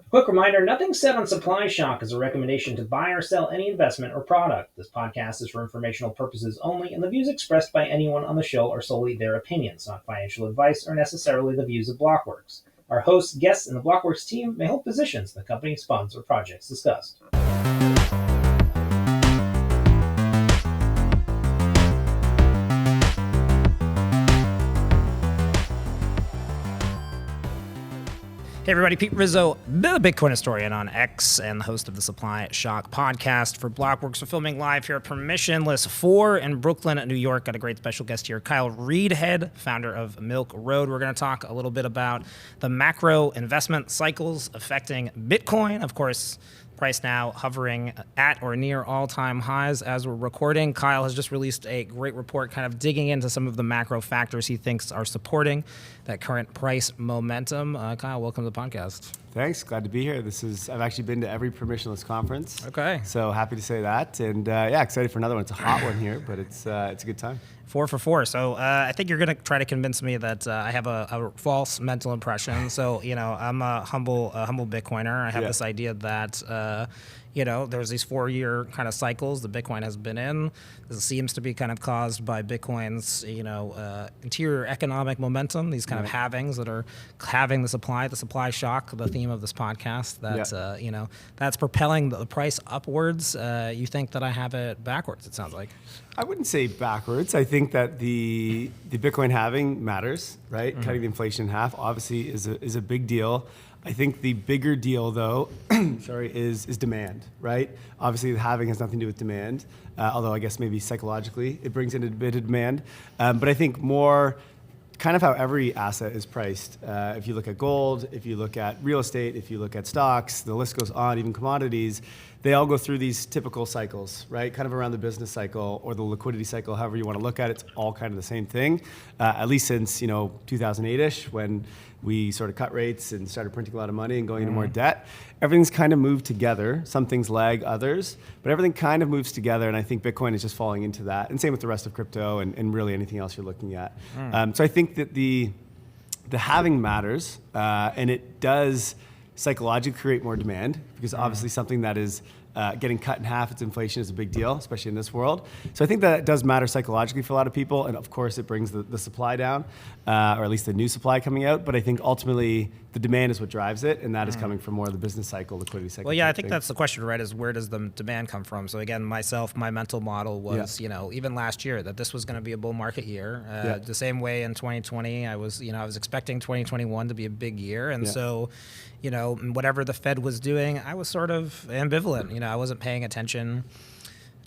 Quick reminder, nothing said on Supply Shock is a recommendation to buy or sell any investment or product. This podcast is for informational purposes only, and the views expressed by anyone on the show are solely their opinions, not financial advice or necessarily the views of Blockworks. Our hosts, guests, and the Blockworks team may hold positions in the company's funds or projects discussed. Hey everybody, Pete Rizzo, the Bitcoin historian on X and the host of the Supply Shock podcast for Blockworks. We're filming live here at Permissionless 4 in Brooklyn, New York. Got a great special guest here, Kyle Reidhead, founder of Milk Road. We're going to talk a little bit about the macro investment cycles affecting Bitcoin. Of course, price now hovering at or near all-time highs as we're recording. Kyle has just released a great report kind of digging into some of the macro factors he thinks are supporting that current price momentum. Kyle, welcome to the podcast. Thanks. Glad to be here. I've actually been to every Permissionless conference. Okay. So happy to say that. And excited for another one. It's a hot one here, but it's a good time. 4 for 4. So I think you're going to try to convince me that I have a false mental impression. So, I'm a humble Bitcoiner. I have this idea that, there's these 4-year kind of cycles that Bitcoin has been in. This seems to be kind of caused by Bitcoin's, interior economic momentum, these kind of halvings that are halving the supply shock, the theme of this podcast, that, that's propelling the price upwards. You think that I have it backwards, it sounds like. I wouldn't say backwards. I think that the Bitcoin halving matters, right? Mm-hmm. Cutting the inflation in half obviously is a big deal. I think the bigger deal, though, is demand, right? Obviously, the halving has nothing to do with demand, although I guess maybe psychologically it brings in a bit of demand. But I think more kind of how every asset is priced. If you look at gold, if you look at real estate, if you look at stocks, the list goes on, even commodities, they all go through these typical cycles, right? Kind of around the business cycle or the liquidity cycle, however you want to look at it. It's all kind of the same thing, at least since 2008-ish, when we sort of cut rates and started printing a lot of money and going into more debt. Everything's kind of moved together. Some things lag others, but everything kind of moves together, and I think Bitcoin is just falling into that. And same with the rest of crypto and really anything else you're looking at. So I think that the halving matters, and it does psychologically create more demand, because obviously something that is getting cut in half, its inflation is a big deal, especially in this world. So I think that does matter psychologically for a lot of people, and of course it brings the supply down, or at least the new supply coming out. But I think ultimately the demand is what drives it, and that is coming from more of the business cycle, liquidity cycle. Well, yeah, I think that's the question, right, is where does the demand come from? So again, my mental model was, even last year, that this was going to be a bull market year. The same way in 2020, I was expecting 2021 to be a big year. And so, whatever the Fed was doing, I was sort of ambivalent. I wasn't paying attention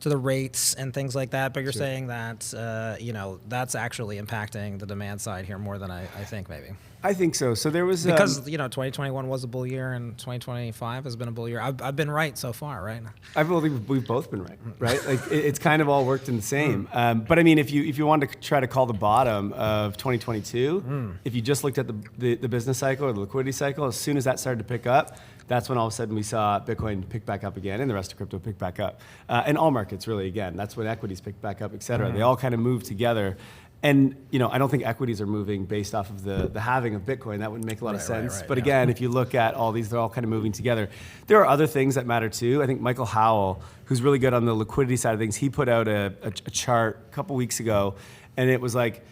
to the rates and things like that, but you're saying that, that's actually impacting the demand side here more than I think maybe. I think so. So there was... Because, 2021 was a bull year and 2025 has been a bull year. I've been right so far, right? I believe we've both been right? Like it's kind of all worked in the same. But I mean, if you wanted to try to call the bottom of 2022, if you just looked at the business cycle or the liquidity cycle, as soon as that started to pick up, that's when all of a sudden we saw Bitcoin pick back up again and the rest of crypto pick back up. And all markets really, again, that's when equities picked back up, et cetera. They all kind of moved together. And, I don't think equities are moving based off of the halving of Bitcoin. That wouldn't make a lot of sense. But again, if you look at all these, they're all kind of moving together. There are other things that matter too. I think Michael Howell, who's really good on the liquidity side of things, he put out a chart a couple weeks ago, and it was like,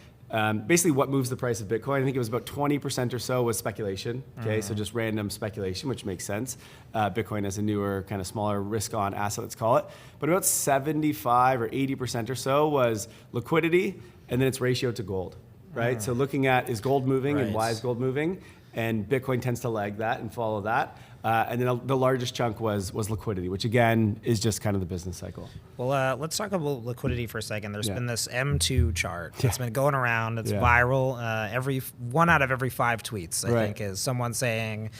basically what moves the price of Bitcoin. I think it was about 20% or so was speculation. Okay, so just random speculation, which makes sense. Bitcoin is a newer, kind of smaller risk-on asset, let's call it. But about 75 or 80% or so was liquidity, and then its ratio to gold, right? So looking at, is gold moving and why is gold moving? And Bitcoin tends to lag that and follow that. And then the largest chunk was liquidity, which again is just kind of the business cycle. Well, let's talk about liquidity for a second. There's been this M2 chart that's been going around. It's viral. One out of every 5 tweets, I think, is someone saying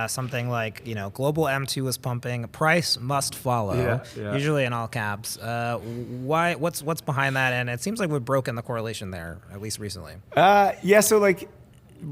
something like, global M2 is pumping, price must follow, usually in all caps. What's behind that? And it seems like we've broken the correlation there, at least recently. So like,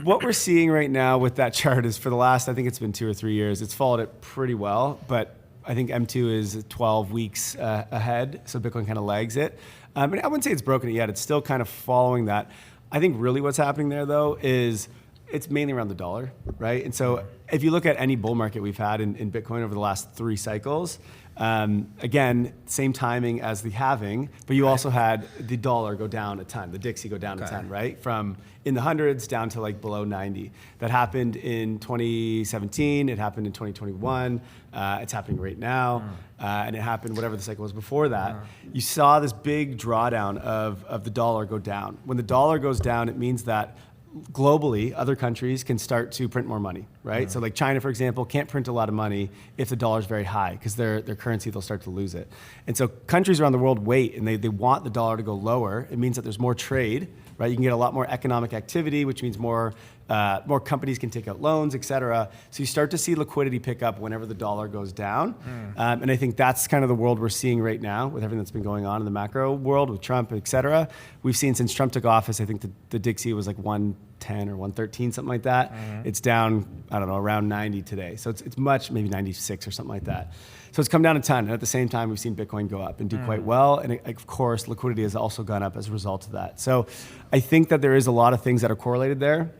what we're seeing right now with that chart is for the last, I think it's been 2 or 3 years, it's followed it pretty well, but I think M2 is 12 weeks ahead, so Bitcoin kind of lags it. I wouldn't say it's broken it yet, it's still kind of following that. I think really what's happening there though is it's mainly around the dollar, right? And so if you look at any bull market we've had in Bitcoin over the last 3 cycles, again, same timing as the halving, but you also had the dollar go down a ton, the Dixie go down a ton, right? From in the hundreds down to like below 90. That happened in 2017, it happened in 2021, it's happening right now, and it happened whatever the cycle was before that. You saw this big drawdown of the dollar go down. When the dollar goes down, it means that globally, other countries can start to print more money, right? So like China, for example, can't print a lot of money if the dollar's very high because their currency, they'll start to lose it. And so countries around the world wait and they want the dollar to go lower. It means that there's more trade, right? You can get a lot more economic activity, which means more companies can take out loans, et cetera. So you start to see liquidity pick up whenever the dollar goes down. And I think that's kind of the world we're seeing right now with everything that's been going on in the macro world with Trump, et cetera. We've seen since Trump took office, I think the Dixie was like 110 or 113, something like that. It's down, I don't know, around 90 today. So it's much, maybe 96 or something like that. So it's come down a ton. And at the same time, we've seen Bitcoin go up and do quite well. And of course, liquidity has also gone up as a result of that. So I think that there is a lot of things that are correlated there.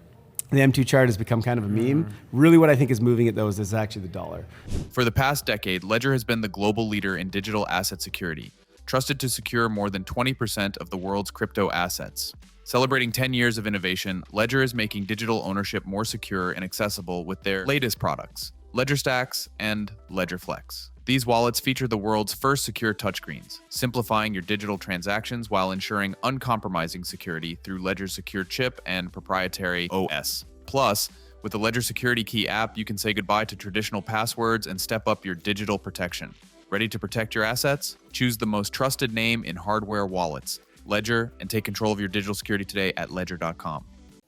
The M2 chart has become kind of a meme. Really what I think is moving it though is actually the dollar. For the past decade, Ledger has been the global leader in digital asset security, trusted to secure more than 20% of the world's crypto assets. Celebrating 10 years of innovation, Ledger is making digital ownership more secure and accessible with their latest products, Ledger Stacks and Ledger Flex. These wallets feature the world's first secure touchscreens, simplifying your digital transactions while ensuring uncompromising security through Ledger's secure chip and proprietary OS. Plus, with the Ledger Security Key app, you can say goodbye to traditional passwords and step up your digital protection. Ready to protect your assets? Choose the most trusted name in hardware wallets, Ledger, and take control of your digital security today at ledger.com.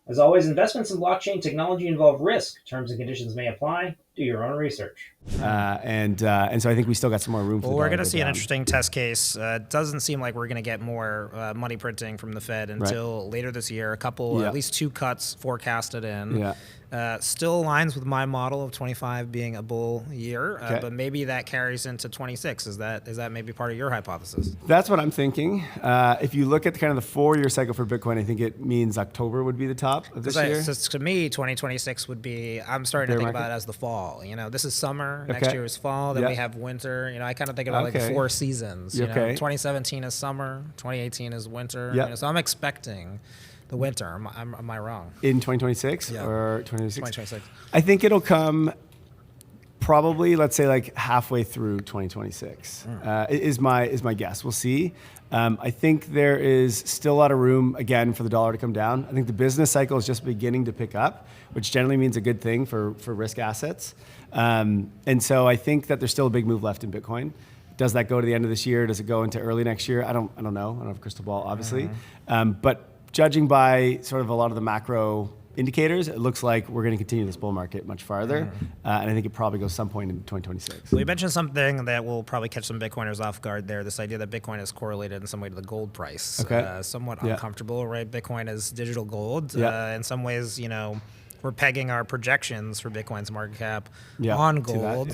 As always, investments in blockchain technology involve risk. Terms and conditions may apply. Do your own research. And so I think we still got some more room for the Well, we're dollar going to see an down. interesting test case. It doesn't seem like we're going to get more money printing from the Fed until later this year. A couple, at least 2 cuts forecasted in. Still aligns with my model of 25 being a bull year, but maybe that carries into 26. Is that maybe part of your hypothesis? That's what I'm thinking. If you look at kind of the 4-year cycle for Bitcoin, I think it means October would be the top of this year. So to me, 2026 would be, I'm starting to think about it as the fall. You know, this is summer, next year is fall, then we have winter. You know, I kind of think about like 4 seasons. You know, 2017 is summer, 2018 is winter. You know, so I'm expecting the winter. Am I wrong? In 2026 or 2026? 2026. I think it'll come probably, let's say, like halfway through 2026 is my guess. We'll see. I think there is still a lot of room, again, for the dollar to come down. I think the business cycle is just beginning to pick up, which generally means a good thing for risk assets. And so I think that there's still a big move left in Bitcoin. Does that go to the end of this year? Does it go into early next year? I don't know. I don't have a crystal ball, obviously. But judging by sort of a lot of the macro indicators, it looks like we're going to continue this bull market much farther. And I think it probably goes some point in 2026. Well, you mentioned something that will probably catch some Bitcoiners off guard there, this idea that Bitcoin is correlated in some way to the gold price. Somewhat uncomfortable, right? Bitcoin is digital gold. In some ways, you know, we're pegging our projections for Bitcoin's market cap on gold.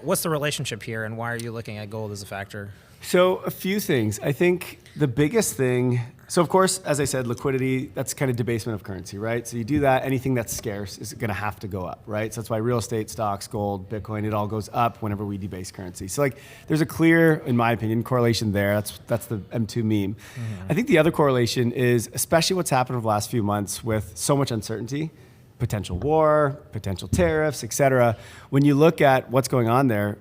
What's the relationship here, and why are you looking at gold as a factor? So a few things. I think the biggest thing, so of course, as I said, liquidity, that's kind of debasement of currency, right? So you do that, anything that's scarce is going to have to go up, right? So that's why real estate, stocks, gold, Bitcoin, it all goes up whenever we debase currency. So like there's a clear, in my opinion, correlation there. That's the M2 meme. I think the other correlation is especially what's happened over the last few months with so much uncertainty, potential war, potential tariffs, et cetera. When you look at what's going on there,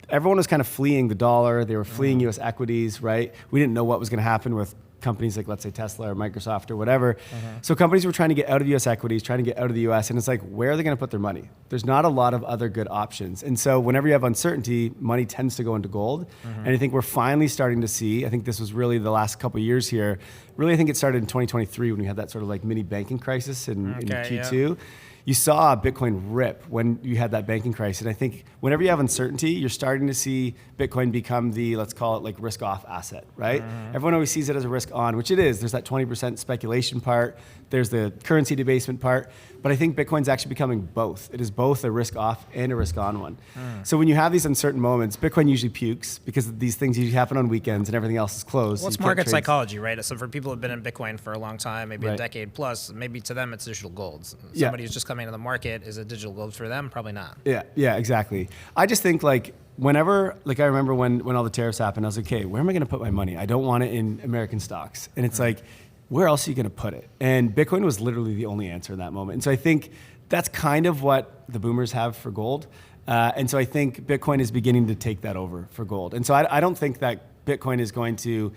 everyone was kind of fleeing the dollar. They were fleeing U.S. equities, right? We didn't know what was going to happen with companies like, let's say, Tesla or Microsoft or whatever. So companies were trying to get out of U.S. equities, trying to get out of the U.S. And it's like, where are they going to put their money? There's not a lot of other good options. And so whenever you have uncertainty, money tends to go into gold. And I think we're finally starting to see, I think this was really the last couple of years here. Really, I think it started in 2023 when we had that sort of like mini banking crisis in Q2. you saw Bitcoin rip when you had that banking crisis. And I think whenever you have uncertainty, you're starting to see Bitcoin become the, let's call it like risk off asset, right? Everyone always sees it as a risk on, which it is. There's that 20% speculation part. There's the currency debasement part. But I think Bitcoin's actually becoming both. It is both a risk off and a risk on one. So when you have these uncertain moments, Bitcoin usually pukes because these things usually happen on weekends and everything else is closed. Well, it's so you can't market trade. psychology, right? So for people who've been in Bitcoin for a long time, maybe a Right. decade plus, maybe to them it's digital gold. Yeah. Somebody who's just coming to the market, is it digital gold for them? Probably not. Yeah, exactly. I just think like whenever, like I remember when all the tariffs happened, I was like, okay, where am I going to put my money? I don't want it in American stocks. And it's like, where else are you going to put it? And Bitcoin was literally the only answer in that moment. And so I think that's kind of what the boomers have for gold. And so I think Bitcoin is beginning to take that over for gold. And so I don't think that Bitcoin is going to,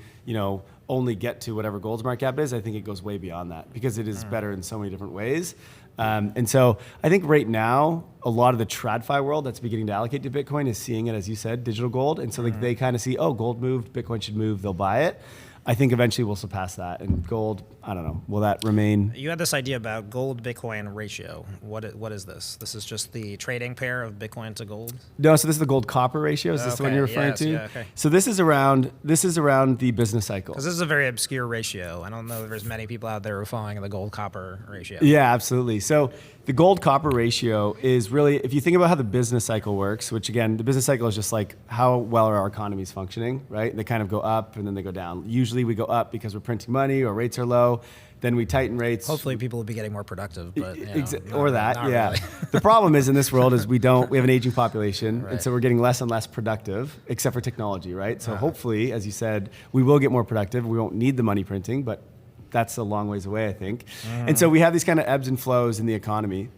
only get to whatever gold's market cap is. I think it goes way beyond that because it is better in so many different ways. And so I think right now, a lot of the TradFi world that's beginning to allocate to Bitcoin is seeing it, as you said, digital gold. And so like they kind of see, oh, gold moved, Bitcoin should move, they'll buy it. I think eventually we'll surpass that. And gold, I don't know, will that remain? You had this idea about gold-Bitcoin ratio. What is this? This is just the trading pair of Bitcoin to gold? No, so this is the gold-copper ratio. Is this the one you're referring to? Yeah, okay. So this is around the business cycle. Because this is a very obscure ratio. I don't know if there's many people out there who are following the gold-copper ratio. Yeah, absolutely. So the gold-copper ratio is really, if you think about how the business cycle works, which again, the business cycle is just like how well are our economies functioning, right? They kind of go up and then they go down. Usually we go up because we're printing money or rates are low. Then we tighten rates. Hopefully people will be getting more productive, but or that, not yeah. really. The problem is in this world is we have an aging population, and so we're getting less and less productive, except for technology, right? So hopefully, as you said, we will get more productive. We won't need the money printing, but that's a long ways away, I think. And so we have these kind of ebbs and flows in the economy.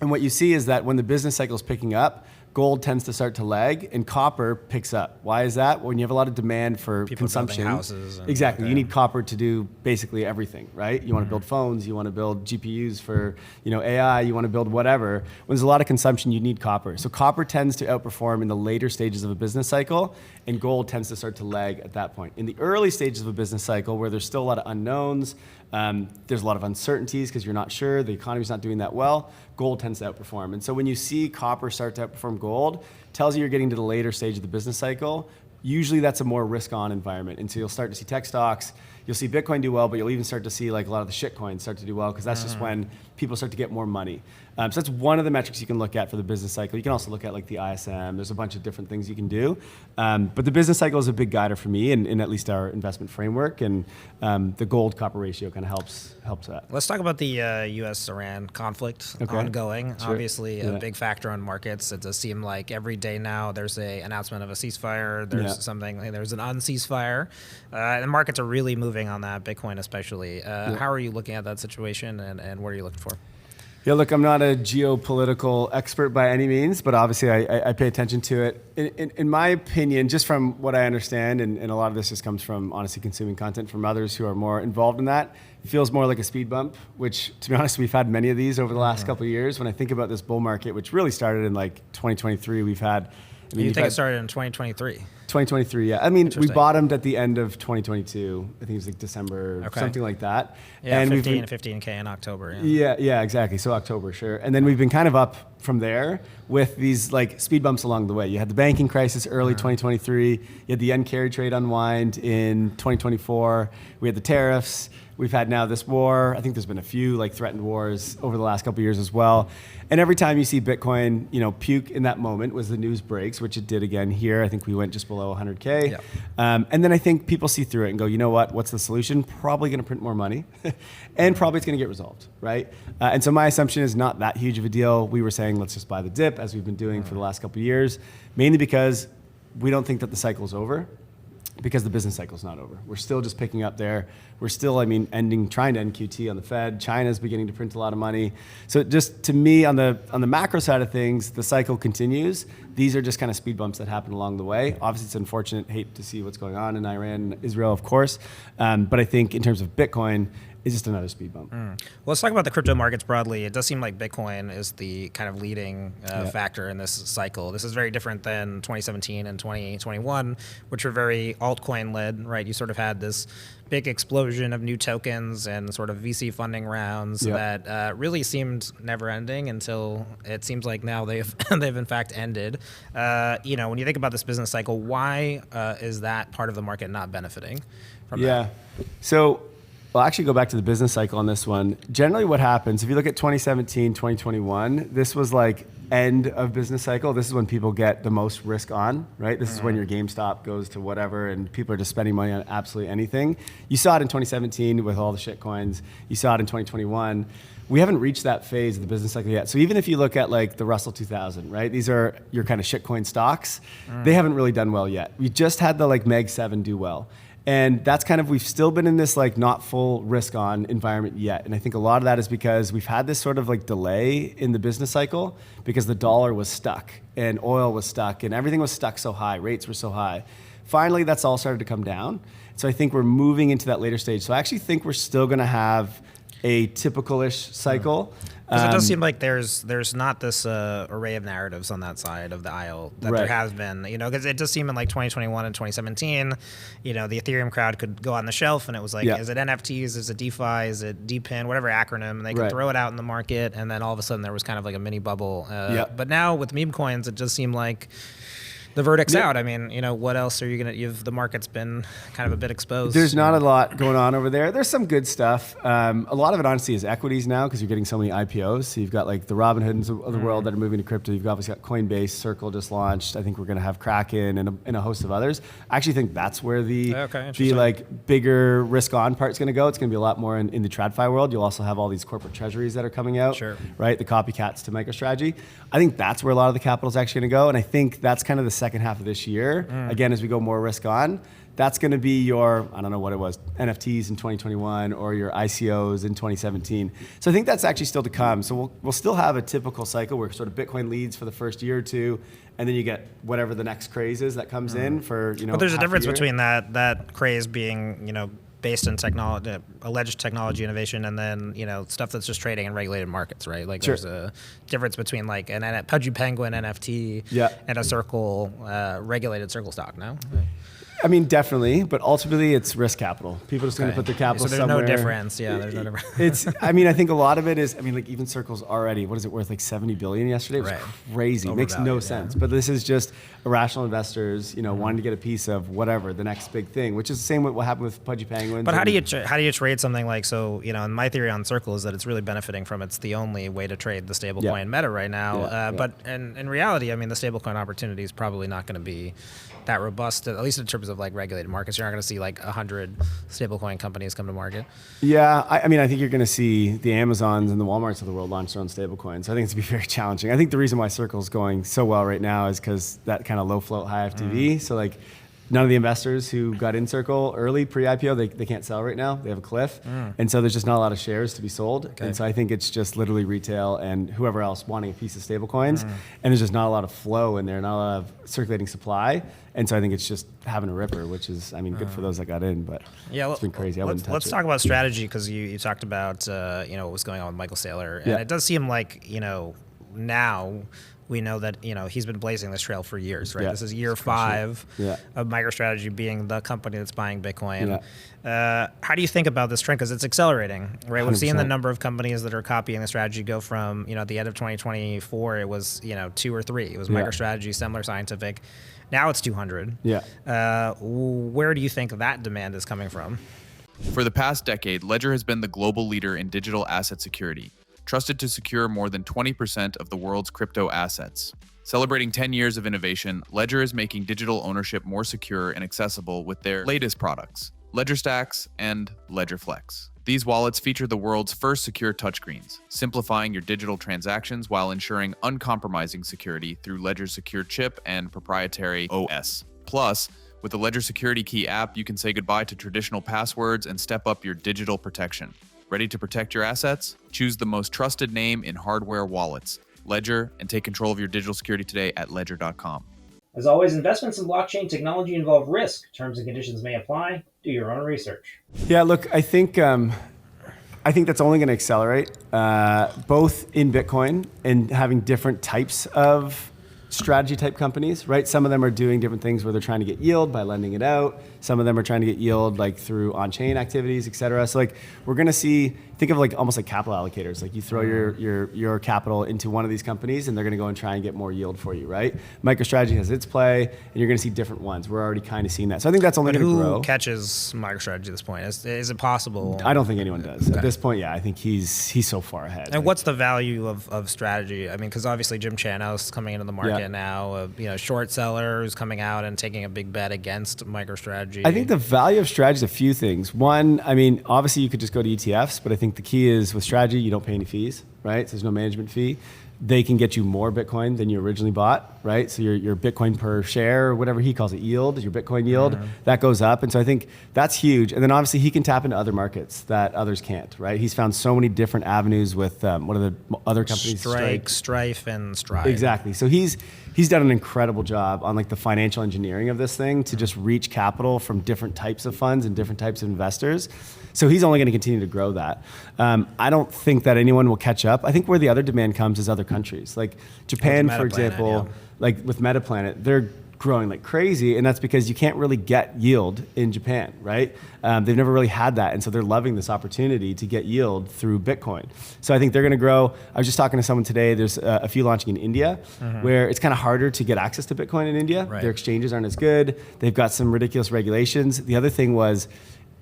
And what you see is that when the business cycle is picking up, gold tends to start to lag and copper picks up. Why is that? When you have a lot of demand for People consumption. building houses. Exactly. You need copper to do basically everything, right? You want to build phones, you want to build GPUs for, AI, you want to build whatever. When there's a lot of consumption, you need copper. So copper tends to outperform in the later stages of a business cycle, and gold tends to start to lag at that point. In the early stages of a business cycle, where there's still a lot of unknowns, there's a lot of uncertainties because you're not sure, the economy's not doing that well, gold tends to outperform. And so when you see copper start to outperform gold, tells you you're getting to the later stage of the business cycle. Usually that's a more risk-on environment. And so you'll start to see tech stocks, you'll see Bitcoin do well, but you'll even start to see like a lot of the shit coins start to do well because that's just when people start to get more money. So that's one of the metrics you can look at for the business cycle. You can also look at like the ISM. There's a bunch of different things you can do. But the business cycle is a big guider for me in at least our investment framework. And the gold-copper ratio kind of helps that. Let's talk about the U.S.-Iran conflict ongoing. Sure. Obviously, a big factor on markets. It does seem like every day now there's an announcement of a ceasefire. There's there's an unceasefire. The markets are really moving on that, Bitcoin especially. How are you looking at that situation and what are you looking for? Yeah, look, I'm not a geopolitical expert by any means, but obviously I pay attention to it. In my opinion, just from what I understand, and a lot of this just comes from honestly consuming content from others who are more involved in that, it feels more like a speed bump, which to be honest, we've had many of these over the last couple of years. When I think about this bull market, which really started in like 2023, we've had... You think it started in 2023? 2023, yeah. I mean, we bottomed at the end of 2022. I think it was like December, something like that. Yeah, and 15K in October. Yeah, exactly. So October, sure. And then we've been kind of up from there with these like speed bumps along the way. You had the banking crisis early 2023. You had the yen carry trade unwind in 2024. We had the tariffs. We've had now this war. I think there's been a few like threatened wars over the last couple of years as well. And every time you see Bitcoin, puke in that moment was the news breaks, which it did again here. I think we went just below 100K. Yep. And then I think people see through it and go, you know what? What's the solution? Probably going to print more money and probably it's going to get resolved, right? And so my assumption is not that huge of a deal. We were saying, let's just buy the dip as we've been doing for the last couple of years, mainly because we don't think that the cycle is over. Because the business cycle is not over. We're still just picking up there. We're still, trying to end QT on the Fed. China's beginning to print a lot of money. So just to me, on the macro side of things, the cycle continues. These are just kind of speed bumps that happen along the way. Obviously, it's unfortunate. Hate to see what's going on in Iran and Israel, of course. But I think in terms of Bitcoin, is just another speed bump. Well, let's talk about the crypto markets broadly. It does seem like Bitcoin is the kind of leading factor in this cycle. This is very different than 2017 and 2021, which were very altcoin led, right? You sort of had this big explosion of new tokens and sort of VC funding rounds that really seemed never ending until it seems like now they've in fact ended. When you think about this business cycle, why is that part of the market not benefiting from that? So I'll actually go back to the business cycle on this one. Generally what happens, if you look at 2017, 2021, this was like end of business cycle. This is when people get the most risk on, right? This is when your GameStop goes to whatever and people are just spending money on absolutely anything. You saw it in 2017 with all the shit coins. You saw it in 2021. We haven't reached that phase of the business cycle yet. So even if you look at like the Russell 2000, right? These are your kind of shitcoin stocks. They haven't really done well yet. We just had the like Meg 7 do well. And that's kind of, we've still been in this like not full risk on environment yet. And I think a lot of that is because we've had this sort of like delay in the business cycle because the dollar was stuck and oil was stuck and everything was stuck so high, rates were so high. Finally, that's all started to come down. So I think we're moving into that later stage. So I actually think we're still gonna have a typical-ish cycle. Because it does seem like there's not this array of narratives on that side of the aisle that there has been, because it does seem in like 2021 and 2017, the Ethereum crowd could go on the shelf and it was like, is it NFTs, is it DeFi, is it DPIN, whatever acronym, and they could throw it out in the market, and then all of a sudden there was kind of like a mini bubble. But now with meme coins, it does seem like the verdict's out. I mean, what else are you going to, the market's been kind of a bit exposed. There's not a lot going on over there. There's some good stuff. A lot of it honestly is equities now because you're getting so many IPOs. So you've got like the Robinhoods of the world that are moving to crypto. You've obviously got Coinbase, Circle just launched. I think we're going to have Kraken and a host of others. I actually think that's where the like bigger risk on part's going to go. It's going to be a lot more in the TradFi world. You'll also have all these corporate treasuries that are coming out, right? The copycats to MicroStrategy. I think that's where a lot of the capital is actually going to go. And I think that's kind of the second half of this year. Again, as we go more risk on, that's going to be your, I don't know what it was, NFTs in 2021 or your ICOs in 2017. So I think that's actually still to come. So we'll still have a typical cycle where sort of Bitcoin leads for the first year or two, and then you get whatever the next craze is that comes in for, But there's a difference between that craze being, based in technology, alleged technology innovation, and then stuff that's just trading in regulated markets, right? Like there's a difference between like a Pudgy Penguin NFT and a Circle regulated Circle stock. No. I mean, definitely, but ultimately it's risk capital. People are just going to put their capital somewhere. So there's no difference. Yeah, there's no difference. I think a lot of it is, like even Circle's already, what is it worth, like 70 billion yesterday? It was crazy. It makes no sense. But this is just irrational investors, wanting to get a piece of whatever, the next big thing, which is the same with what happened with Pudgy Penguins. But how do you trade something like, and my theory on Circle is that it's really benefiting from it's the only way to trade the stablecoin meta right now. But in reality, the stablecoin opportunity is probably not going to be that robust, at least in terms of like regulated markets. You're not going to see like 100 stablecoin companies come to market. Yeah, I think you're going to see the Amazons and the Walmarts of the world launch their own stablecoins. So I think it's going to be very challenging. I think the reason why Circle's going so well right now is because that kind of low float, high FTV. So like none of the investors who got in Circle early pre-IPO, they can't sell right now. They have a cliff. And so there's just not a lot of shares to be sold. And so I think it's just literally retail and whoever else wanting a piece of stablecoins. And there's just not a lot of flow in there, not a lot of circulating supply. And so I think it's just having a ripper, which is, good for those that got in, but it's been crazy. I wouldn't touch it. Let's talk about strategy, because you talked about, what was going on with Michael Saylor. And it does seem like, now we know that, he's been blazing this trail for years, right? This is year 5 of MicroStrategy being the company that's buying Bitcoin. How do you think about this trend? Because it's accelerating, right? 100%. We've seen the number of companies that are copying the strategy go from, at the end of 2024, it was, 2 or 3. It was MicroStrategy, Semler Scientific. Now it's 200. Where do you think that demand is coming from? For the past decade, Ledger has been the global leader in digital asset security, trusted to secure more than 20% of the world's crypto assets. Celebrating 10 years of innovation, Ledger is making digital ownership more secure and accessible with their latest products, Ledger Stacks and Ledger Flex. These wallets feature the world's first secure touchscreens, simplifying your digital transactions while ensuring uncompromising security through Ledger's secure chip and proprietary OS. Plus, with the Ledger Security Key app, you can say goodbye to traditional passwords and step up your digital protection. Ready to protect your assets? Choose the most trusted name in hardware wallets, Ledger, and take control of your digital security today at ledger.com. As always, investments in blockchain technology involve risk. Terms and conditions may apply. Do your own research. Yeah, look, I think I think that's only going to accelerate, both in Bitcoin and having different types of strategy type companies, right? Some of them are doing different things where they're trying to get yield by lending it out. Some of them are trying to get yield like through on-chain activities, et cetera. So like we're going to see, think of like almost like capital allocators. Like you throw your capital into one of these companies and they're going to go and try and get more yield for you, right? MicroStrategy has its play and you're going to see different ones. We're already kind of seeing that. So I think that's only going to grow. Who catches MicroStrategy at this point? Is it possible? I don't think anyone does. Okay. At this point, yeah, I think he's so far ahead. And what's the value of strategy? I mean, because obviously Jim Chanos coming into the market now, short seller who's coming out and taking a big bet against MicroStrategy. I think the value of strategy is a few things. One, I mean, obviously you could just go to ETFs, but I think the key is with strategy, you don't pay any fees, right? So there's no management fee. They can get you more Bitcoin than you originally bought, right? So your Bitcoin per share, or whatever he calls it, yield, your Bitcoin yield, that goes up. And so I think that's huge. And then obviously he can tap into other markets that others can't, right? He's found so many different avenues with what are the other companies? Strife and Stride. Exactly. So he's done an incredible job on like the financial engineering of this thing to just reach capital from different types of funds and different types of investors. So he's only going to continue to grow that. I don't think that anyone will catch up. I think where the other demand comes is other countries. Like Japan, for example, like with Metaplanet, they're growing like crazy, and that's because you can't really get yield in Japan, right? They've never really had that, and so they're loving this opportunity to get yield through Bitcoin. So I think they're going to grow. I was just talking to someone today. There's a few launching in India, where it's kind of harder to get access to Bitcoin in India. Right. Their exchanges aren't as good. They've got some ridiculous regulations. The other thing was,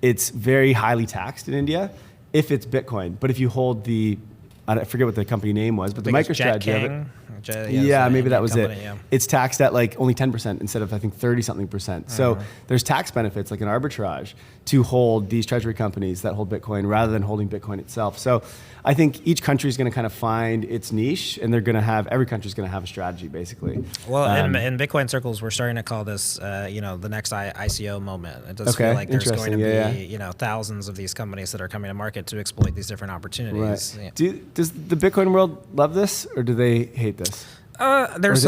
it's very highly taxed in India if it's Bitcoin. But if you hold I forget what the company name was, but the MicroStrategy of it. Yeah, maybe that was company, it. Yeah. It's taxed at like only 10% instead of I think 30-something%. So there's tax benefits like an arbitrage to hold these treasury companies that hold Bitcoin rather than holding Bitcoin itself. So I think each country is going to kind of find its niche, and every country is going to have a strategy basically. Well, in Bitcoin circles, we're starting to call this, the next ICO moment. It does feel like there's going to be, thousands of these companies that are coming to market to exploit these different opportunities. Right. Yeah. Does the Bitcoin world love this, or do they hate this? There's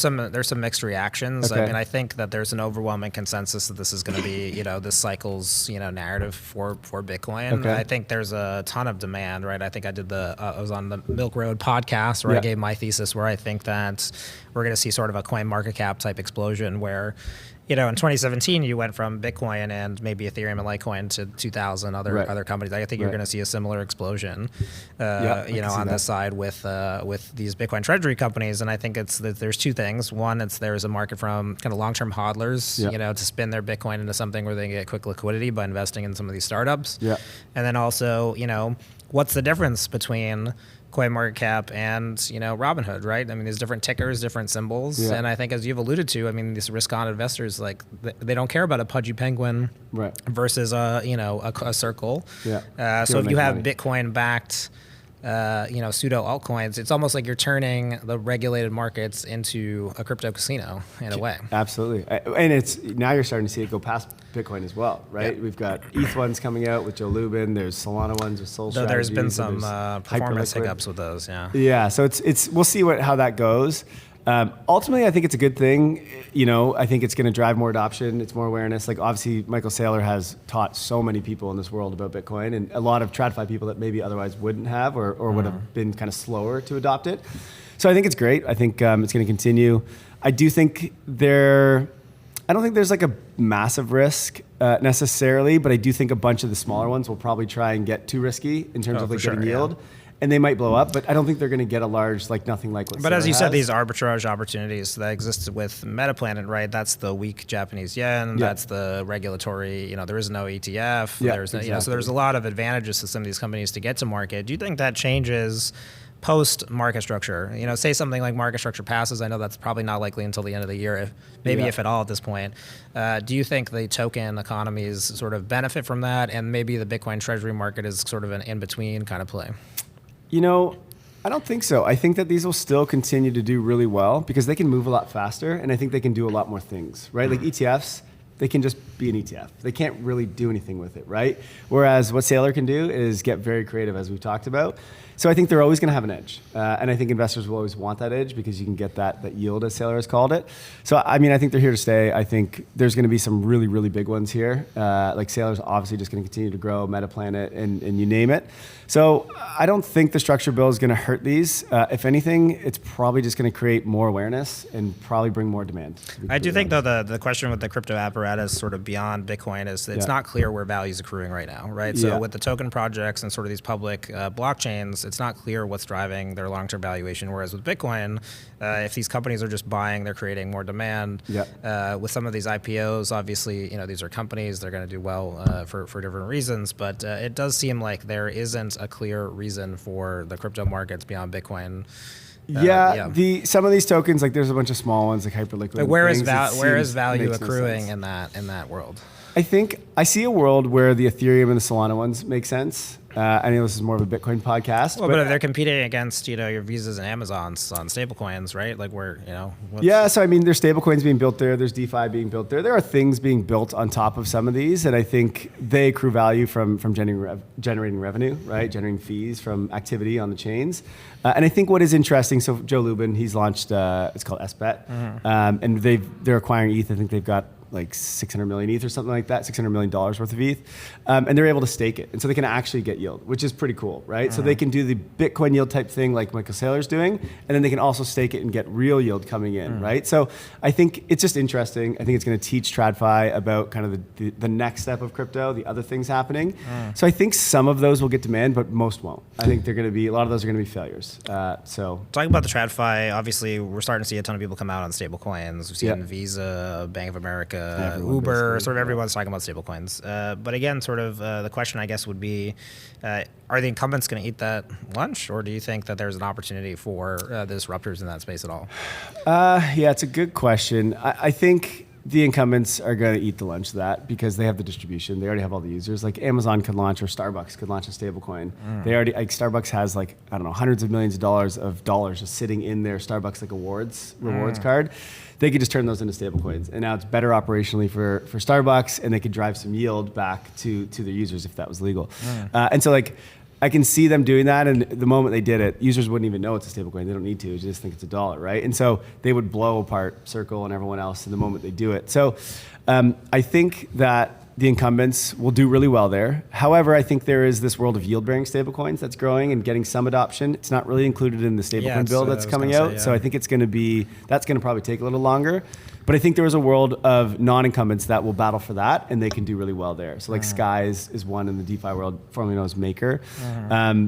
some mixed reactions. Okay. I mean, I think that there's an overwhelming consensus that this is going to be, this cycle's, narrative for Bitcoin. Okay. I think there's a ton of demand, right? I think I was on the Milk Road podcast where I gave my thesis where I think that we're going to see sort of a coin market cap type explosion where, in 2017, you went from Bitcoin and maybe Ethereum and Litecoin to 2,000 other companies. I think you're going to see a similar explosion, on this side with these Bitcoin treasury companies. And I think there's two things. One, there's a market from kind of long-term hodlers, to spin their Bitcoin into something where they can get quick liquidity by investing in some of these startups. Yeah. And then also, what's the difference between CoinMarketCap and Robinhood, right? I mean, there's different tickers, different symbols, and I think as you've alluded to, I mean, these risk-on investors, like they don't care about a pudgy penguin versus a circle. Yeah. So if you have Bitcoin-backed pseudo altcoins, it's almost like you're turning the regulated markets into a crypto casino in a way. Absolutely. And now you're starting to see it go past Bitcoin as well, right? We've got ETH ones coming out with Joe Lubin. There's Solana ones with Sol Strategy. There's been some performance hiccups with those, Yeah, so it's we'll see how that goes. Ultimately, I think it's a good thing. I think it's going to drive more adoption. It's more awareness. Like obviously, Michael Saylor has taught so many people in this world about Bitcoin, and a lot of TradFi people that maybe otherwise wouldn't have or would have been kind of slower to adopt it. So I think it's great. I think it's going to continue. I do think I don't think there's like a massive risk necessarily, but I do think a bunch of the smaller ones will probably try and get too risky in terms of getting yield. And they might blow up, but I don't think they're going to get a large, nothing like what But as you said, these arbitrage opportunities that exist with Metaplanet, right? That's the weak Japanese yen. Yeah. That's the regulatory, there is no ETF. Yeah, there's so there's a lot of advantages to some of these companies to get to market. Do you think that changes post market structure? Say something like market structure passes. I know that's probably not likely until the end of the year, if at all at this point. Do you think the token economies sort of benefit from that, and maybe the Bitcoin treasury market is sort of an in-between kind of play? I don't think so. I think that these will still continue to do really well because they can move a lot faster, and I think they can do a lot more things, right? Like ETFs, they can just be an ETF. They can't really do anything with it, right? Whereas what Saylor can do is get very creative, as we've talked about. So I think they're always going to have an edge. And I think investors will always want that edge because you can get that yield, as Saylor has called it. So, I mean, I think they're here to stay. I think there's going to be some really, really big ones here. Like Saylor's obviously just going to continue to grow, Metaplanet, and you name it. So I don't think the structure bill is going to hurt these. If anything, it's probably just going to create more awareness and probably bring more demand. I do think, though, the question with the crypto apparatus sort of beyond Bitcoin is it's not clear where value is accruing right now, right? So with the token projects and sort of these public blockchains, it's not clear what's driving their long-term valuation. Whereas with Bitcoin, if these companies are just buying, they're creating more demand. With some of these IPOs, obviously, these are companies, they're going to do well for different reasons. But it does seem like there isn't a clear reason for the crypto markets beyond Bitcoin. Some of these tokens, like there's a bunch of small ones like Hyperliquid. But where is value accruing in that world? I think I see a world where the Ethereum and the Solana ones make sense. I know this is more of a Bitcoin podcast. Well, but if they're competing against, your Visas and Amazons on stablecoins, right? Like where, so I mean, there's stablecoins being built there. There's DeFi being built there. There are things being built on top of some of these, and I think they accrue value from generating revenue, right? Generating fees from activity on the chains. And I think what is interesting, so Joe Lubin, he's launched, it's called SBET, and they're acquiring ETH. I think they've got like 600 million ETH or something like that, $600 million worth of ETH. And they're able to stake it. And so they can actually get yield, which is pretty cool, right? So they can do the Bitcoin yield type thing like Michael Saylor's doing, and then they can also stake it and get real yield coming in, right? So I think it's just interesting. I think it's going to teach TradFi about kind of the next step of crypto, the other things happening. So I think some of those will get demand, but most won't. I think they're going to be, a lot of those are going to be failures. So talking about the TradFi, obviously we're starting to see a ton of people come out on stable coins. We've seen Visa, Bank of America, Uber, sort of everyone's talking about stablecoins. But again, sort of the question I guess would be, are the incumbents going to eat that lunch, or do you think that there's an opportunity for the disruptors in that space at all? It's a good question. I think the incumbents are going to eat the lunch of that because they have the distribution. They already have all the users. Like Amazon could launch, or Starbucks could launch a stablecoin. They already, like Starbucks has like, I don't know, hundreds of millions of dollars just sitting in their Starbucks like rewards card. They could just turn those into stablecoins. And now it's better operationally for Starbucks, and they could drive some yield back to their users if that was legal. And so like, I can see them doing that, and the moment they did it, users wouldn't even know it's a stablecoin. They don't need to. They just think it's $1, right? And so they would blow apart Circle and everyone else the moment they do it. So I think that the incumbents will do really well there. However, I think there is this world of yield-bearing stablecoins that's growing and getting some adoption. It's not really included in the stablecoin bill that's coming out. So I think that's going to probably take a little longer. But I think there is a world of non-incumbents that will battle for that, and they can do really well there. So like Sky is one in the DeFi world, formerly known as Maker.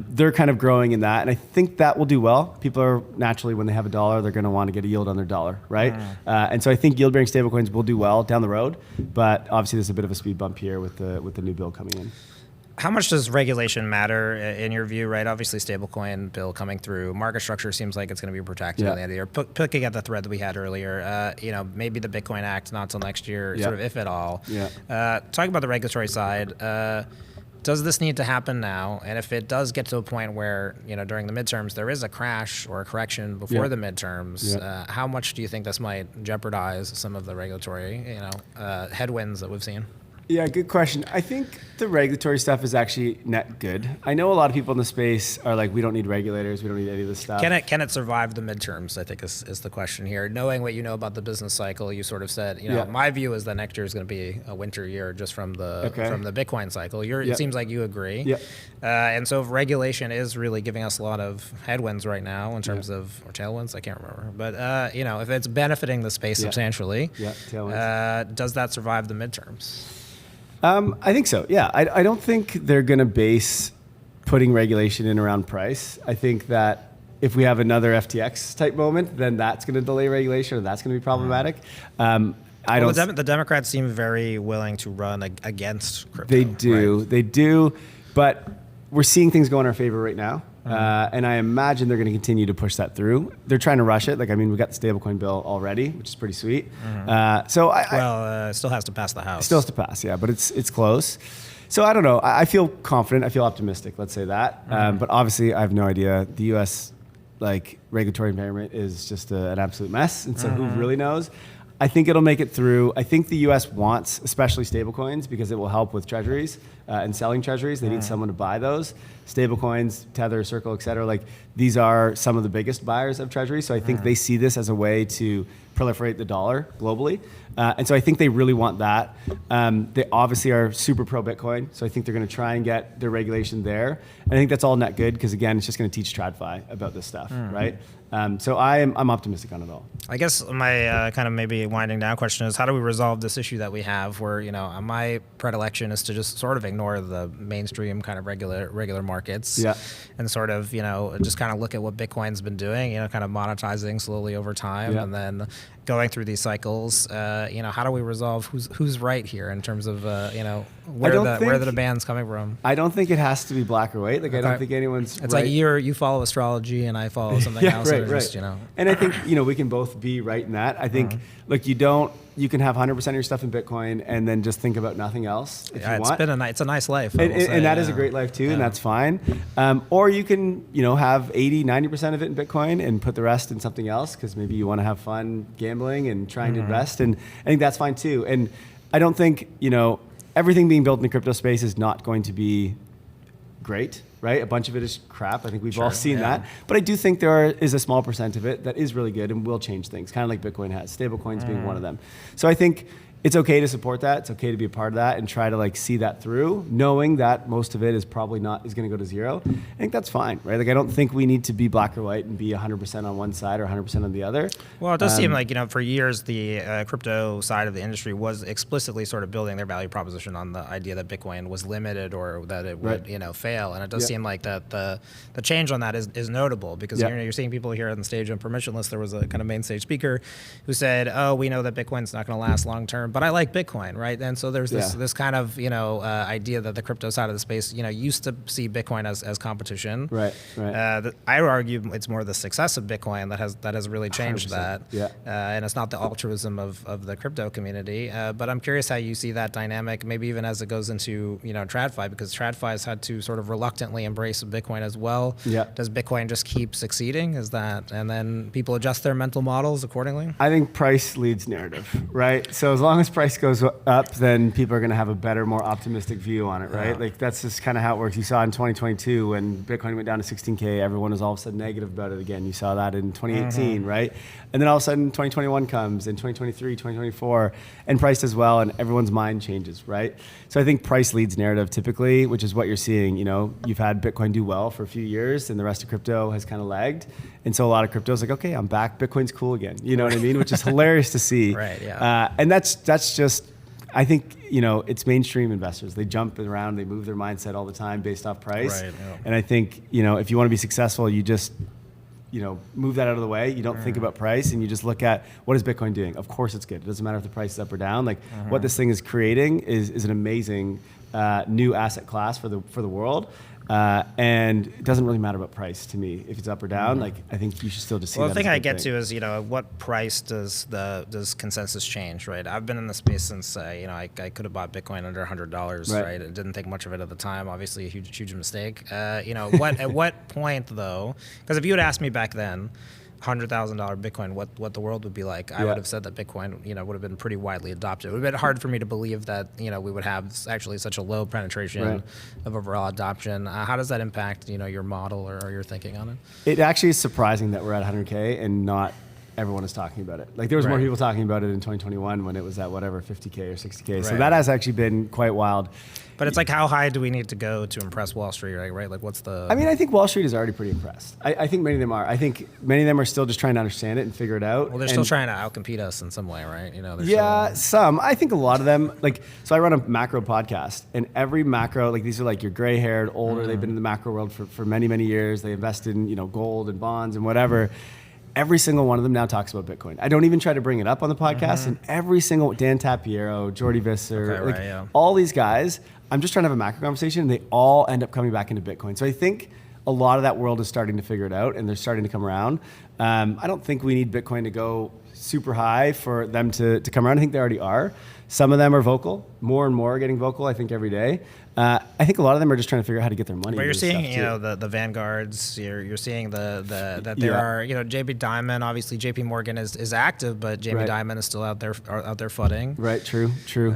They're kind of growing in that, and I think that will do well. People are naturally, when they have $1, they're going to want to get a yield on their dollar, right? And so I think yield-bearing stablecoins will do well down the road, but obviously there's a bit of a speed bump here with the new bill coming in. How much does regulation matter in your view, right? Obviously, stablecoin bill coming through. Market structure seems like it's going to be protected at the end of the year. Picking at the thread that we had earlier, maybe the Bitcoin Act not till next year, sort of if at all. Talking about the regulatory side, does this need to happen now? And if it does get to a point where, during the midterms, there is a crash or a correction before the midterms, how much do you think this might jeopardize some of the regulatory, headwinds that we've seen? Yeah, good question. I think the regulatory stuff is actually net good. I know a lot of people in the space are like, we don't need regulators, we don't need any of this stuff. Can it survive the midterms, I think is the question here. Knowing what you know about the business cycle, you sort of said, my view is that next year is going to be a winter year just from the Bitcoin cycle. It seems like you agree. And so if regulation is really giving us a lot of headwinds right now in terms of, or tailwinds, I can't remember. But, if it's benefiting the space substantially, does that survive the midterms? I think so. Yeah, I don't think they're going to base putting regulation in around price. I think that if we have another FTX type moment, then that's going to delay regulation, or that's going to be problematic. The Democrats seem very willing to run against crypto. They do, but we're seeing things go in our favor right now. And I imagine they're going to continue to push that through. They're trying to rush it. We got the stablecoin bill already, which is pretty sweet. It still has to pass the House. Still has to pass, yeah, but it's close. So I don't know. I feel confident. I feel optimistic. Let's say that. But obviously, I have no idea. The U.S. regulatory environment is just an absolute mess, and so who really knows? I think it'll make it through. I think the U.S. wants, especially stablecoins, because it will help with treasuries and selling treasuries. They need someone to buy those. Stablecoins, Tether, Circle, et cetera, like these are some of the biggest buyers of treasuries. So I think they see this as a way to proliferate the dollar globally. And so I think they really want that. They obviously are super pro Bitcoin. So I think they're going to try and get their regulation there. And I think that's all net good because, again, it's just going to teach TradFi about this stuff, right? So I'm optimistic on it all. I guess my kind of maybe winding down question is, how do we resolve this issue that we have where, my predilection is to just sort of ignore the mainstream kind of regular markets and sort of, just kind of look at what Bitcoin's been doing, kind of monetizing slowly over time and then going through these cycles. How do we resolve who's right here in terms of, where the demand's coming from? I don't think it has to be black or white. Like, I don't think anyone's It's right. like you follow astrology and I follow something else. Right. Just, And I think, we can both be right in that. I think, look, you can have 100% of your stuff in Bitcoin and then just think about nothing else if you want. It's a nice life. And that is a great life too, and that's fine. Or you can, have 80, 90% of it in Bitcoin and put the rest in something else because maybe you want to have fun gambling and trying to invest. And I think that's fine too. And I don't think, everything being built in the crypto space is not going to be great, right? A bunch of it is crap. I think we've all seen that. But I do think there is a small percent of it that is really good and will change things, kind of like Bitcoin has, stablecoins being one of them. So I think it's okay to support that. It's okay to be a part of that and try to see that through, knowing that most of it is probably is going to go to zero. I think that's fine, right? Like, I don't think we need to be black or white and be 100% on one side or 100% on the other. Well, it does seem like, for years, the crypto side of the industry was explicitly sort of building their value proposition on the idea that Bitcoin was limited or that it would, fail. And it does seem like that the change on that is notable because you're seeing people here on the stage on Permissionless. There was a kind of main stage speaker who said, we know that Bitcoin's not going to last long term, but I like Bitcoin, right? And so there's this kind of idea that the crypto side of the space used to see Bitcoin as competition. Right. I would argue it's more the success of Bitcoin that has really changed 100%. that. And it's not the altruism of the crypto community. But I'm curious how you see that dynamic, maybe even as it goes into TradFi, because TradFi has had to sort of reluctantly embrace Bitcoin as well. Does Bitcoin just keep succeeding? And then people adjust their mental models accordingly? I think price leads narrative, right? So as long as price goes up, then people are going to have a better, more optimistic view on it, right? Like, that's just kind of how it works. You saw in 2022 when Bitcoin went down to 16K, everyone was all of a sudden negative about it again. You saw that in 2018, right? And then all of a sudden 2021 comes, and 2023, 2024, and price as well, and everyone's mind changes, right? So I think price leads narrative typically, which is what you're seeing. You've had Bitcoin do well for a few years, and the rest of crypto has kind of lagged. And so a lot of crypto is like, okay, I'm back. Bitcoin's cool again. You know what I mean? Which is hilarious to see. Right, yeah. And that's just, I think, it's mainstream investors. They jump around, they move their mindset all the time based off price. Right, yeah. And I think, if you want to be successful, you just, move that out of the way. You don't think about price and you just look at what is Bitcoin doing. Of course it's good. It doesn't matter if the price is up or down. Like, what this thing is creating is an amazing new asset class for the world. And it doesn't really matter about price to me if it's up or down. Like, I think you should still just see. Well, that the thing as a I good get thing. to is what price does consensus change, right? I've been in the space since I could have bought Bitcoin under $100, right? I didn't think much of it at the time. Obviously, a huge mistake. At what point though? Because if you had asked me back then, $100,000 Bitcoin, what the world would be like, I would have said that Bitcoin, would have been pretty widely adopted. It would have been hard for me to believe that, we would have actually such a low penetration of overall adoption. How does that impact, your model or your thinking on it? It actually is surprising that we're at 100K and not everyone is talking about it. Like, there was more people talking about it in 2021 when it was at whatever 50K or 60K. So that has actually been quite wild. But it's like, how high do we need to go to impress Wall Street, right? Like, what's the... I mean, I think Wall Street is already pretty impressed. I think many of them are. I think many of them are still just trying to understand it and figure it out. Well, they're still trying to outcompete us in some way, right? Some. I think a lot of them, so I run a macro podcast, and every macro, these are your gray-haired, older, they've been in the macro world for many, many years. They invest in, gold and bonds and whatever. Every single one of them now talks about Bitcoin. I don't even try to bring it up on the podcast, and every single, Dan Tapiero, Jordy Visser, all these guys, I'm just trying to have a macro conversation, and they all end up coming back into Bitcoin. So I think a lot of that world is starting to figure it out, and they're starting to come around. I don't think we need Bitcoin to go super high for them to come around. I think they already are. Some of them are vocal, more and more getting vocal, I think, every day. I think a lot of them are just trying to figure out how to get their money. But you're into this seeing, stuff, you too. know, the vanguards. You're seeing that there are, you know, JP Dimon. Obviously, JP Morgan is active, but Jamie Right. Dimon is still out there footing. Right. True. You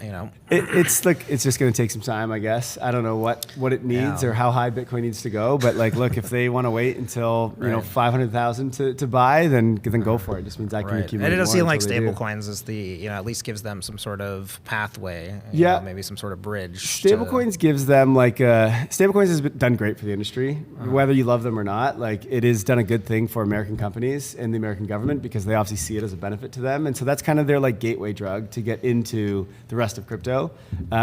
know, It's like it's just going to take some time, I guess. I don't know what it needs Yeah. or how high Bitcoin needs to go, but like, look, if they want to wait until you know Right. 500,000 to buy, then go for it. It just means I can right. accumulate And it does more seem like until they do. stablecoins is the, you know, at least gives them some sort of pathway. Yeah. Maybe some sort of bridge. Stablecoins gives them like stablecoins has done great for the industry, whether you love them or not. Like it has done a good thing for American companies and the American government because they obviously see it as a benefit to them, and so that's kind of their like gateway drug to get into the rest of crypto,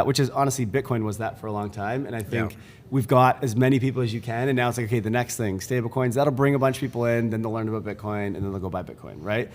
which is honestly Bitcoin was that for a long time, and I think. Yeah. We've got as many people as you can, and now it's like, okay, the next thing, stablecoins, that'll bring a bunch of people in, then they'll learn about Bitcoin, and then they'll go buy Bitcoin, right?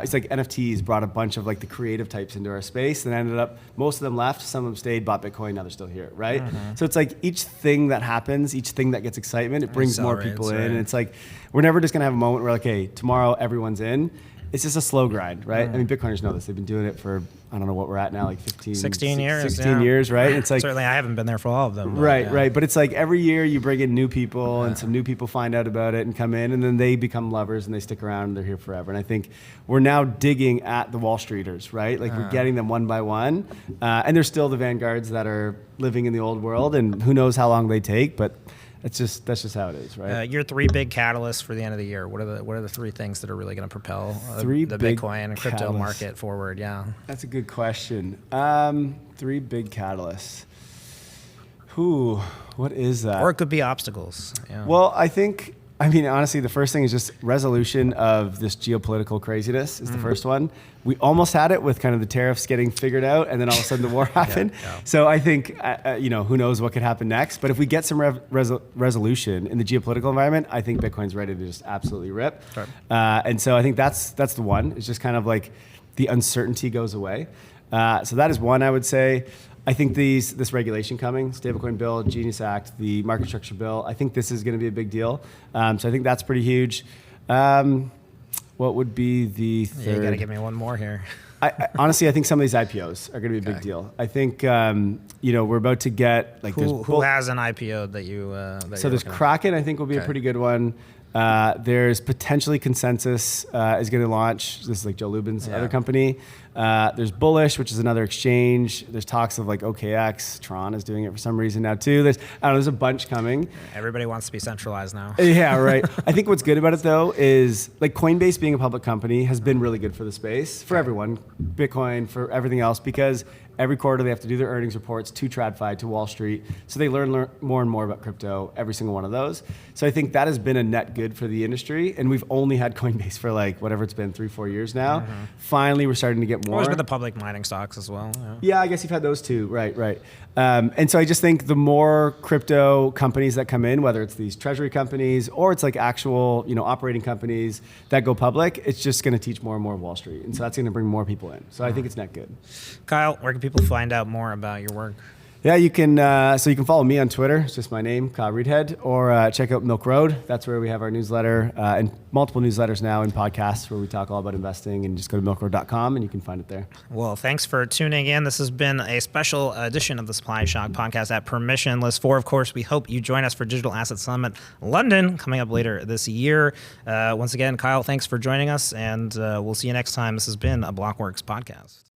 It's like NFTs brought a bunch of like the creative types into our space, and ended up, most of them left, some of them stayed, bought Bitcoin, now they're still here, right? So it's like each thing that happens, each thing that gets excitement, it brings more people in, Accelerates, and it's like, we're never just gonna have a moment where like, hey, tomorrow everyone's in. It's just a slow grind, right? I mean, Bitcoiners know this. They've been doing it for, I don't know what we're at now, like 16 years. 16 years, right? It's like, certainly I haven't been there for all of them. But right, yeah. right. But it's like every year you bring in new people and some new people find out about it and come in and then they become lovers and they stick around and they're here forever. And I think we're now digging at the Wall Streeters, right? Like we're getting them one by one. And there's still the vanguards that are living in the old world and who knows how long they take, but that's just how it is, right? Your three big catalysts for the end of the year. What are the three things that are really going to propel Three the big Bitcoin and crypto catalysts. market forward? Yeah. That's a good question. Three big catalysts. What is that? Or it could be obstacles. Yeah. Well, I mean, honestly, the first thing is just resolution of this geopolitical craziness is the first one. We almost had it with kind of the tariffs getting figured out, and then all of a sudden the war happened. yeah. So I think, you know, who knows what could happen next. But if we get some resolution in the geopolitical environment, I think Bitcoin's ready to just absolutely rip. Sure. And so I think that's the one. It's just kind of like the uncertainty goes away. So that is one, I would say. I think this regulation coming, stablecoin bill, Genius Act, the market structure bill, I think this is going to be a big deal. So I think that's pretty huge. What would be the third? Yeah, you got to give me one more here. Honestly, I think some of these IPOs are going to be a big deal. I think, you know, we're about to get like Who has an IPO that you? So there's Kraken, I think, will be a pretty good one. There's potentially Consensus is going to launch. This is like Joe Lubin's other company. There's Bullish, which is another exchange. There's talks of like OKX. Tron is doing it for some reason now too. There's a bunch coming. Everybody wants to be centralized now. Yeah, right. I think what's good about it though is like Coinbase being a public company has been really good for the space, for everyone, Bitcoin, for everything else, because every quarter they have to do their earnings reports to TradFi, to Wall Street. So they learn more and more about crypto, every single one of those. So I think that has been a net good for the industry. And we've only had Coinbase for like whatever it's been, 3-4 years now. Finally, we're starting to get more. Always been the public mining stocks as well. Yeah. Yeah, I guess you've had those too. Right. And so I just think the more crypto companies that come in, whether it's these treasury companies or it's like actual, you know, operating companies that go public, it's just going to teach more and more of Wall Street. And so that's going to bring more people in. So I think it's net good. Kyle, where can people find out more about your work? Yeah, you can. So you can follow me on Twitter. It's just my name, Kyle Reidhead, or check out Milk Road. That's where we have our newsletter and multiple newsletters now and podcasts where we talk all about investing. And just go to milkroad.com and you can find it there. Well, thanks for tuning in. This has been a special edition of the Supply Shock podcast at Permissionless 4. Of course, we hope you join us for Digital Asset Summit London coming up later this year. Once again, Kyle, thanks for joining us, and we'll see you next time. This has been a Blockworks podcast.